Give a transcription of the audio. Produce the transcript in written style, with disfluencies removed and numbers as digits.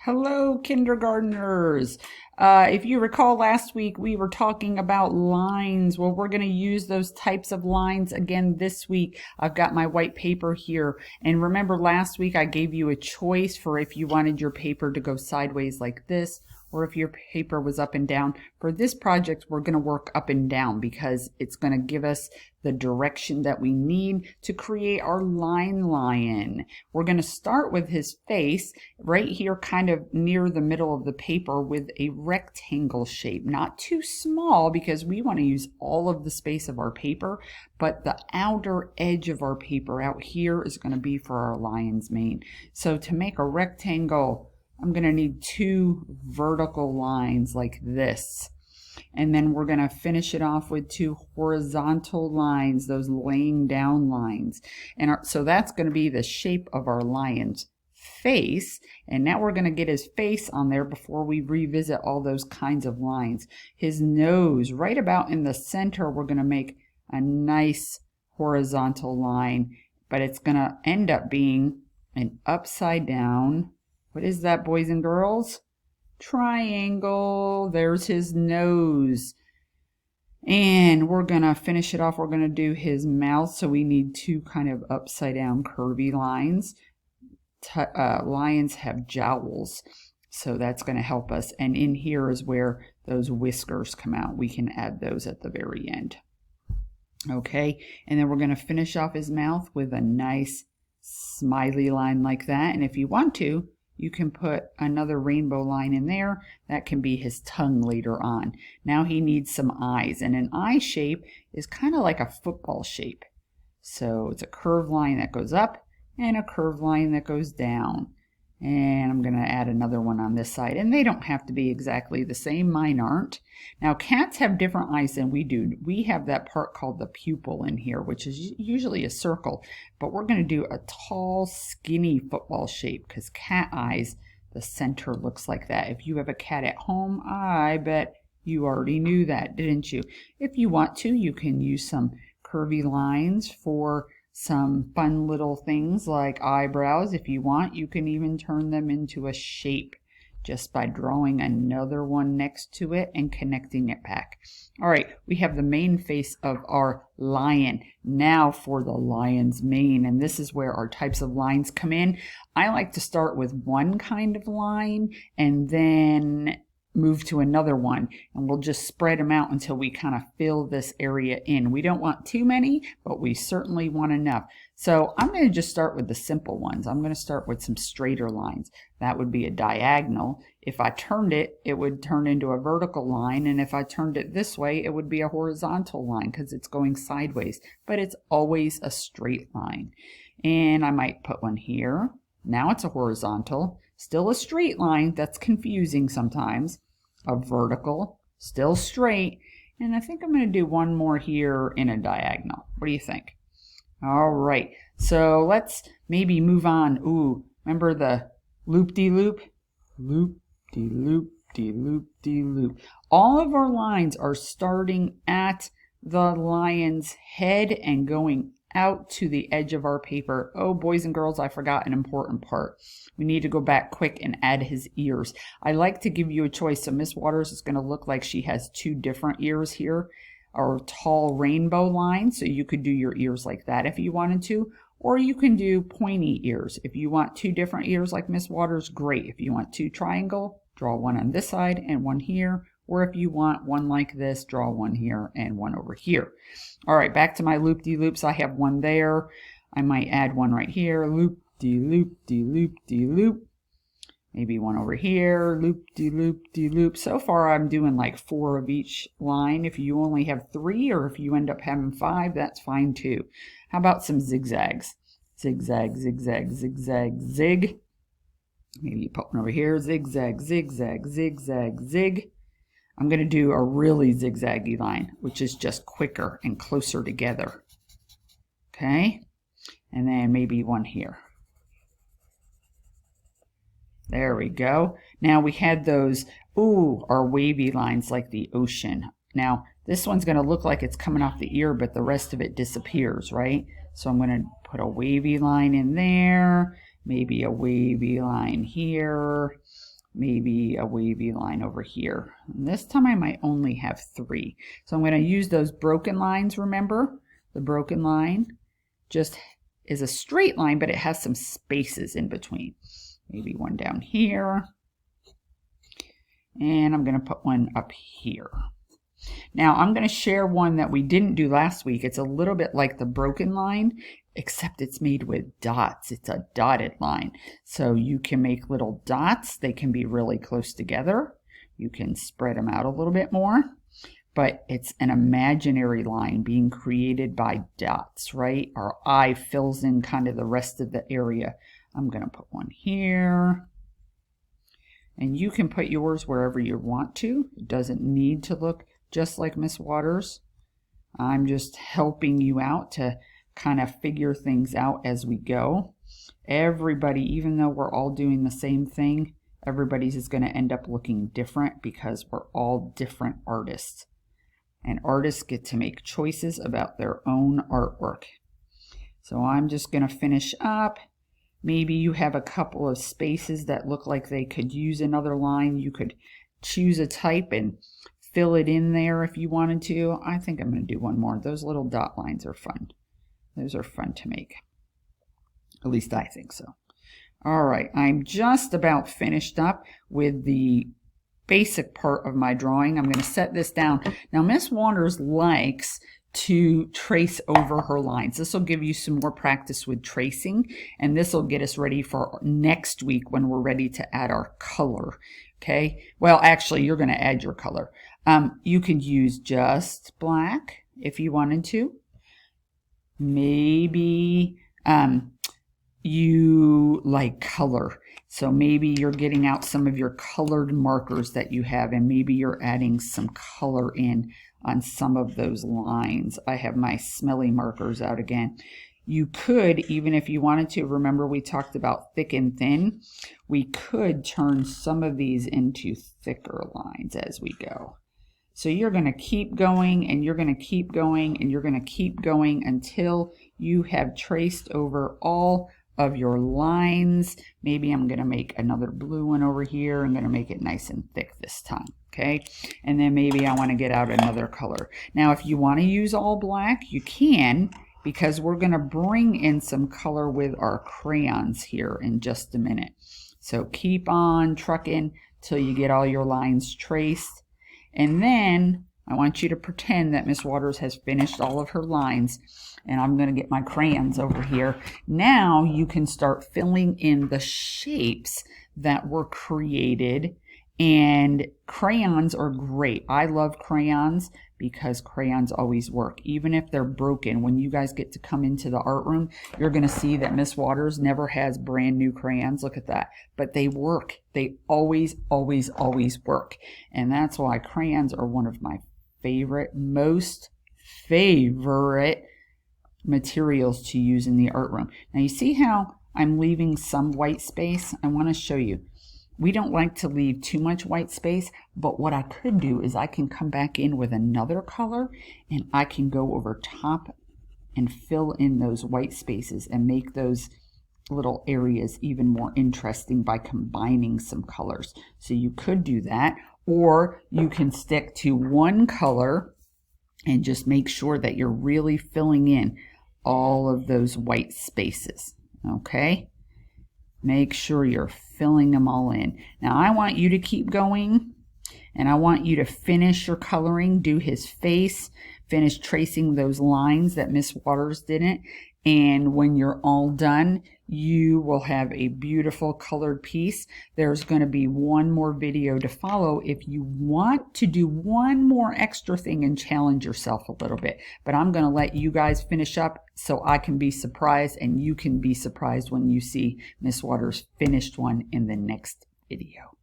Hello, kindergartners. If you recall last week, we were talking about lines. Well, we're going to use those types of lines again this week. I've got my white paper here. And remember last week I gave you a choice for if you wanted your paper to go sideways like this, or if your paper was up and down. For this project, we're going to work up and down because it's going to give us the direction that we need to create our lion. We're going to start with his face right here, kind of near the middle of the paper, with a rectangle shape. Not too small because we want to use all of the space of our paper, but the outer edge of our paper out here is going to be for our lion's mane. So to make a rectangle, I'm going to need two vertical lines like this. And then we're going to finish it off with two horizontal lines, those laying down lines. And so that's going to be the shape of our lion's face. And now we're going to get his face on there before we revisit all those kinds of lines. His nose, right about in the center, we're going to make a nice horizontal line, but it's going to end up being an upside down. What is that, boys and girls? Triangle. There's his nose. And we're going to finish it off. We're going to do his mouth. So we need two kind of upside down curvy lines. Lions have jowls, so that's going to help us. And in here is where those whiskers come out. We can add those at the very end. Okay, and then we're going to finish off his mouth with a nice smiley line like that. And if you want to, you can put another rainbow line in there. That can be his tongue later on. Now he needs some eyes, and an eye shape is kind of like a football shape. So it's a curved line that goes up and a curved line that goes down. And I'm going to add another one on this side. And they don't have to be exactly the same. Mine aren't. Now, cats have different eyes than we do. We have that part called the pupil in here, which is usually a circle. But we're going to do a tall, skinny football shape because cat eyes, the center looks like that. If you have a cat at home, I bet you already knew that, didn't you? If you want to, you can use some curvy lines for some fun little things like eyebrows. If you want, you can even turn them into a shape just by drawing another one next to it and connecting it back. All right, we have the main face of our lion. Now for the lion's mane, and this is where our types of lines come in. I like to start with one kind of line and then move to another one, and we'll just spread them out until we kind of fill this area in. We don't want too many, but we certainly want enough. So I'm going to just start with the simple ones. I'm going to start with some straighter lines. That would be a diagonal. If I turned it, it would turn into a vertical line, and if I turned it this way, it would be a horizontal line because it's going sideways, but it's always a straight line. And I might put one here. Now it's a horizontal. Still a straight line, that's confusing sometimes. A vertical, still straight. And I think I'm going to do one more here in a diagonal. What do you think? All right, so let's maybe move on. Ooh, remember the loop-de-loop? Loop-de-loop-de-loop-de-loop. All of our lines are starting at the lion's head and going out to the edge of our paper. Oh, boys and girls, I forgot an important part. We need to go back quick and add his ears. I like to give you a choice. So Miss Waters is going to look like she has two different ears here, or tall rainbow lines. So you could do your ears like that if you wanted to, or you can do pointy ears. If you want two different ears like Miss Waters, great. If you want two triangle, draw one on this side and one here. Or if you want one like this, draw one here and one over here. All right, back to my loop-de-loops. I have one there. I might add one right here. Loop-de-loop-de-loop-de-loop. Maybe one over here. Loop-de-loop-de-loop. So far, I'm doing like 4 of each line. If you only have 3, or if you end up having 5, that's fine too. How about some zigzags? Zigzag, zigzag, zigzag, zig. Maybe you put one over here. Zigzag, zigzag, zigzag, zig. I'm going to do a really zigzaggy line, which is just quicker and closer together. Okay, and then maybe one here. There we go. Now we had those, our wavy lines like the ocean. Now this one's going to look like it's coming off the ear, but the rest of it disappears, right? So I'm going to put a wavy line in there, maybe a wavy line here. maybe a wavy line over here. And this time I might only have 3. So I'm going to use those broken lines, remember? The broken line just is a straight line, but it has some spaces in between. Maybe one down here. And I'm going to put one up here. Now I'm going to share one that we didn't do last week. It's a little bit like the broken line, except it's made with dots. It's a dotted line. So you can make little dots. They can be really close together. You can spread them out a little bit more. But it's an imaginary line being created by dots, right? Our eye fills in kind of the rest of the area. I'm going to put one here. And you can put yours wherever you want to. It doesn't need to look just like Miss Waters. I'm just helping you out to kind of figure things out as we go. Everybody, even though we're all doing the same thing, everybody's is going to end up looking different because we're all different artists. And artists get to make choices about their own artwork. So I'm just going to finish up. Maybe you have a couple of spaces that look like they could use another line. You could choose a type and fill it in there if you wanted to. I think I'm going to do one more. Those little dot lines are fun. Those are fun to make. At least I think so. All right, I'm just about finished up with the basic part of my drawing. I'm going to set this down. Now, Miss Waters likes to trace over her lines. This will give you some more practice with tracing, and this will get us ready for next week when we're ready to add our color. Okay, well, actually, you're going to add your color. You could use just black if you wanted to. Maybe you like color. So maybe you're getting out some of your colored markers that you have, and maybe you're adding some color in on some of those lines. I have my smelly markers out again. You could, even if you wanted to, remember we talked about thick and thin, we could turn some of these into thicker lines as we go. So you're going to keep going, and you're going to keep going, and you're going to keep going until you have traced over all of your lines. Maybe I'm going to make another blue one over here. I'm going to make it nice and thick this time. Okay, and then maybe I want to get out another color. Now, if you want to use all black, you can, because we're going to bring in some color with our crayons here in just a minute. So keep on trucking till you get all your lines traced. And then I want you to pretend that Miss Waters has finished all of her lines, and I'm going to get my crayons over here. Now you can start filling in the shapes that were created. And crayons are great. I love crayons because crayons always work, even if they're broken. When you guys get to come into the art room, you're going to see that Miss Waters never has brand new crayons. Look at that. But they work. They always, always, always work. And that's why crayons are one of my most favorite materials to use in the art room. Now you see how I'm leaving some white space? I want to show you. We don't like to leave too much white space, but what I could do is I can come back in with another color, and I can go over top and fill in those white spaces and make those little areas even more interesting by combining some colors. So you could do that, or you can stick to one color and just make sure that you're really filling in all of those white spaces. Okay? Make sure you're filling them all in. Now I want you to keep going, and I want you to finish your coloring, do his face, finish tracing those lines that Miss Waters didn't, and when you're all done, you will have a beautiful colored piece. There's going to be one more video to follow if you want to do one more extra thing and challenge yourself a little bit. But I'm going to let you guys finish up so I can be surprised, and you can be surprised when you see Miss Waters' finished one in the next video.